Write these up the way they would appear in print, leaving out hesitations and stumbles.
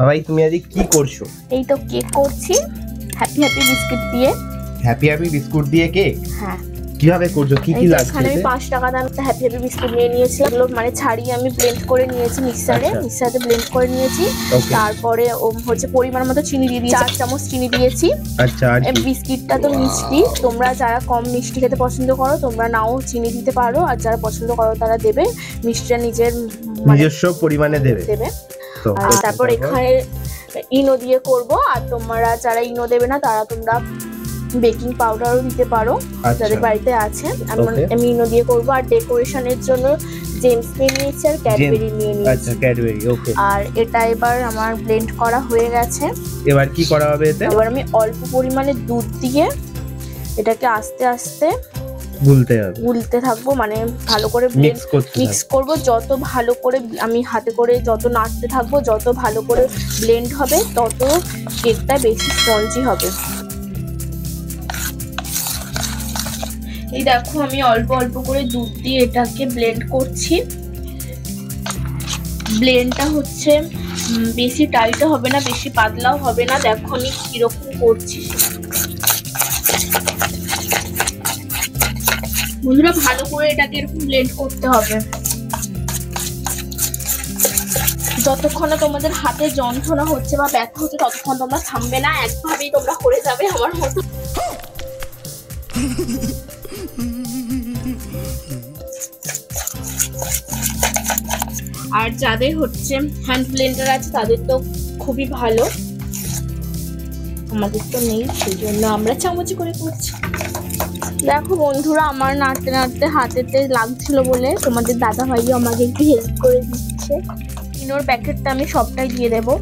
ভাই তুমি আজ কি করছো? এই তো কেক করছি হ্যাপি হ্যাপি বিস্কুট দিয়ে। হ্যাপি হ্যাপি বিস্কুট দিয়ে কেক? হ্যাঁ। কিভাবে করছো, কি কি লাগছে? এখানে আমি 5 টাকা দামের হ্যাপি হ্যাপি বিস্কুট নিয়ে নিয়েছি। এগুলো মানে ছাড়িয়ে আমি ব্লেন্ড করে নিয়েছি মিক্সারে ব্লেন্ড করে নিয়েছি। তারপরে হচ্ছে পরিমাণ মতো চিনি দিয়ে দিয়েছি, 4 চামচ চিনি দিয়েছি। আচ্ছা। আর বিস্কিটটা তো মিষ্টি, তোমরা যারা কম মিষ্টি খেতে পছন্দ করো তোমরা নাও চিনি দিতে পারো, আর যারা পছন্দ করো তারা দেবে। মিষ্টিটা নিজস্ব পরিমাণে দেবে। আর তারপর এখানে ইনো দিয়ে করব, আর তোমরা যারা ইনো দেবে না তারা তোমরা বেকিং পাউডারও দিতে পারো যাদের বাড়িতে আছে। আমি ইনো দিয়ে করব। আর ডেকোরেশনের জন্য জেমস নিয়ে নিয়েছি আর ক্যাডবেরি নিয়ে নিয়েছি। আচ্ছা, ক্যাডবেরি, ওকে। আর এটা এবার আমার ব্লেন্ড করা হয়ে গেছে। এবার কি করা হবে এতে? এবার আমি অল্প পরিমাণে দুধ দিয়ে এটাকে আস্তে আস্তে গুলতে থাকবো, মানে ভালো করে মিক্স করব। যত ভালো করে আমি হাতে করে যত নাড়তে থাকবো, যত ভালো করে ব্লেন্ড হবে তত কেকটা বেশি স্পঞ্জি হবে। এই দেখো আমি অল্প অল্প করে দুধ দিয়ে এটাকে ব্লেন্ড করছি। ব্লেন্ডটা হচ্ছে বেশি টাইটও হবে না বেশি পাতলাও হবে না। দেখো আমি কিরকম করছি। বন্ধুরা ভালো করে এটাকে এরকম ব্লেন্ড করতে হবে। যতক্ষণ না তোমাদের হাতে যন্ত্রণা হচ্ছে বা ব্যথা হচ্ছে ততক্ষণ তোমরা থামবে না, একভাবেই তোমরা করে যাবে আমার মতো। আর যাদের হচ্ছে হ্যান্ড ব্লেন্ডার আছে তাদের তো খুবই ভালো, আমাদের তো নেই, সেই জন্য আমরা চামচে করে করছি। দেখো বন্ধুরা আমার নাড়তে নাড়তে হাতেতে লাগছিল বলে তোমাদের দাদা ভাইও আমাকে একটু হেল্প করে দিচ্ছে। ইনোর প্যাকেটটা আমি সবটাই দিয়ে দেবো।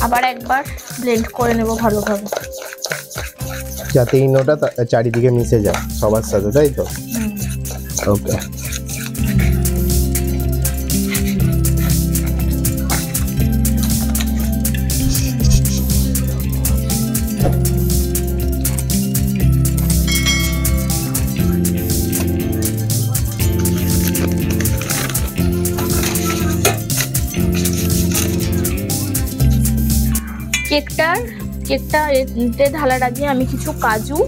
আবার একবার ব্লেন্ড করে নেব ভালোভাবে, যাতে ইনোটা চারিদিকে মিশে যায় সবার সাথে, তাই তো? ওকে। কেকটা ঢালার আগে আমি কিছু কাজু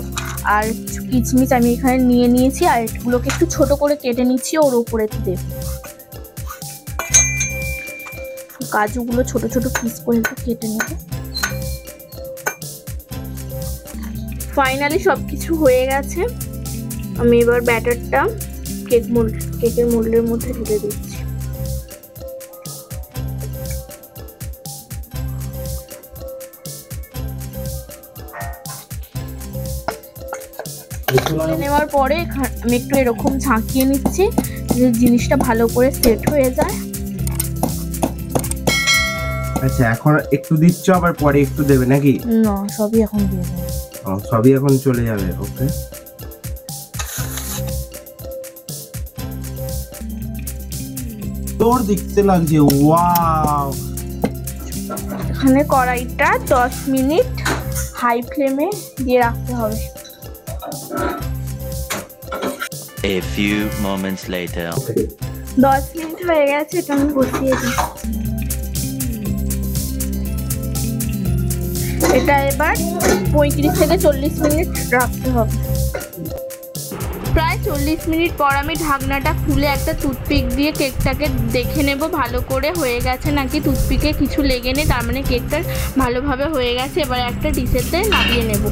আর কিশমিশ আমি এখানে নিয়ে নিয়েছি, আর এগুলোকে একটু ছোট করে কেটে নিচ্ছি ওর উপরে দেব। কাজুগুলো ছোট ছোট পিস করে একটু কেটে নেব। ফাইনালি সবকিছু হয়ে গেছে। আমি এবার ব্যাটারটা কেকের মোল্ডের মধ্যে ঢেলে দিচ্ছি। নেওয়ার পরে আমি একটু এরকম ঝাঁকিয়ে নিচ্ছি যে জিনিসটা ভালো করে সেট হয়ে যায়। আচ্ছা, এখন একটু দিচ্ছ আবার পরে একটু দেবে নাকি? না, সবই এখন দিয়ে দেব। সবই এখন চলে যাবে, ওকে। তোর দেখতে লাগছে, ওয়াও। এখানে কড়াইটা 10 মিনিট হাই ফ্লেমে দিয়ে রাখতে হবে। A few moments later. 10 minute হয়ে গেছে, এটা আমি বসিয়ে দিই। এটা এবার 35 থেকে 40 মিনিট রাখতে হবে। প্রায় 40 মিনিট পর আমি ঢাকনাটা খুলে একটা টুথপিক দিয়ে কেকটাকে দেখে নেব ভালো করে হয়ে গেছে নাকি। টুথপিকে কিছু লেগে নেই, তার মানে কেকটা ভালোভাবে হয়ে গেছে। এবার একটা ডিশেতে নামিয়ে নেব।